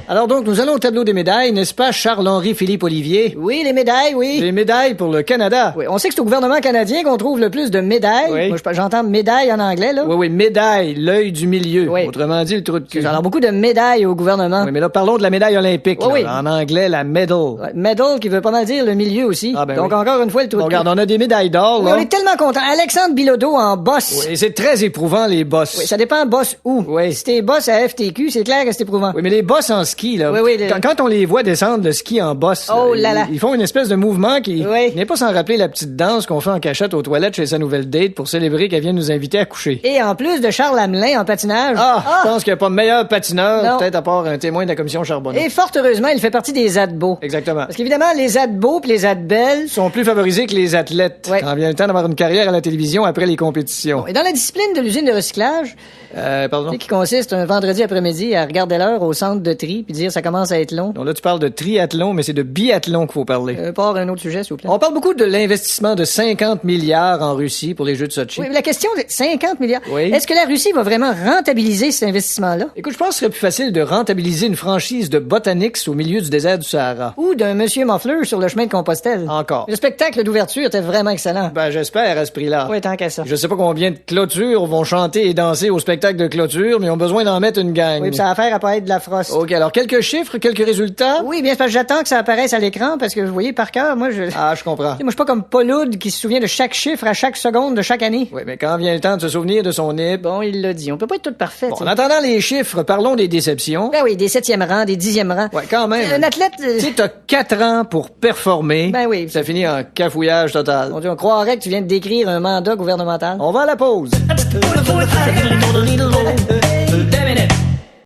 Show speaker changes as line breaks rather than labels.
Alors donc, nous allons au tableau des médailles, n'est-ce pas, Charles-Henri Philippe Olivier?
Oui, les médailles, oui.
Les médailles pour le Canada.
Oui, on sait que c'est au gouvernement canadien qu'on trouve le plus de médailles.
Oui.
Moi, j'entends médaille en anglais, là.
Oui, oui, médaille, l'œil du milieu.
Oui.
Autrement dit, le trou de cul.
Alors, beaucoup de médailles au gouvernement.
Oui, mais là, parlons de la médaille olympique.
Oui,
là.
oui.
En anglais, la medal.
Ouais, medal, qui veut pas mal dire le milieu aussi.
Ah, ben
donc,
oui.
encore une fois, le trou
Bon,
de cul.
regarde, on a des médailles d'or,
Oui,
là.
on est tellement contents. Alexandre Bilodeau en boss.
Oui, et c'est très éprouvant, les bosses.
Oui, ça dépend boss où.
Oui.
Si t'es boss à FTQ, c'est clair que c'est éprouvant.
Oui, mais les bosses en ski, là.
Oui, oui,
Quand on les voit descendre le ski en bosse,
Oh là là.
Ils font une espèce de mouvement qui
Oui.
n'est pas sans rappeler la petite danse qu'on fait en cachette aux toilettes chez sa nouvelle date pour célébrer qu'elle vient nous inviter à coucher.
Et en plus de Charles Hamelin en patinage.
Je pense qu'il n'y a pas de meilleur patineur,
Non.
peut-être à part un témoin de la commission Charbonneau.
Et fort heureusement, il fait partie des Adbo.
Exactement.
Parce qu'évidemment, les Adbo pis les Adbelles.
Ils sont plus favorisés que les athlètes
Ouais.
quand vient le temps d'avoir une carrière à la télévision après les compétitions.
Et dans la discipline de l'usine de recyclage,
Pardon?
qui consiste un vendredi après-midi à regarder l'heure au centre de tri puis dire ça commence à être long.
Donc là, tu parles de triathlon, mais c'est de biathlon qu'il faut parler.
Part un autre sujet, s'il vous plaît.
On parle beaucoup de l'investissement de 50 milliards en Russie pour les Jeux de Sochi.
Oui, mais la question de 50 milliards.
Oui.
Est-ce que la Russie va vraiment rentabiliser cet investissement-là?
Écoute, je pense que ce serait plus facile de rentabiliser une franchise de Botanics au milieu du désert du Sahara.
Ou d'un Monsieur Moffleur sur le chemin de Compostelle?
Encore.
Le spectacle d'ouverture était vraiment excellent.
Ben, j'espère à ce prix-là.
Oui, tant qu'à ça.
Je sais pas combien de clôtures vont chanter et danser au spectacle de clôture, mais ils ont besoin d'en mettre une gang.
Oui, puis ça a affaire à pas être de la frost.
OK, alors quelques chiffres, quelques résultats?
Oui, bien, c'est parce que j'attends que ça apparaisse à l'écran parce que vous voyez par cœur, moi,
Ah, je comprends.
Moi, je suis pas comme Paul Oud qui se souvient de chaque chiffre à chaque seconde de chaque année.
Oui, mais quand vient le temps de se souvenir de son nib...
Bon, il l'a dit. On peut pas être tout parfait.
Bon,
tu
en
sais.
attendant les chiffres, parlons des déceptions.
Ben oui, des 7e rangs, des 10e rangs.
Ouais, quand même.
Un athlète.
Tu sais, t'as 4 ans pour performer.
Ben oui.
Ça finit en cafouillage total.
Mon Dieu, on croirait que tu viens de décrire un mandat gouvernemental.
On va à la pause.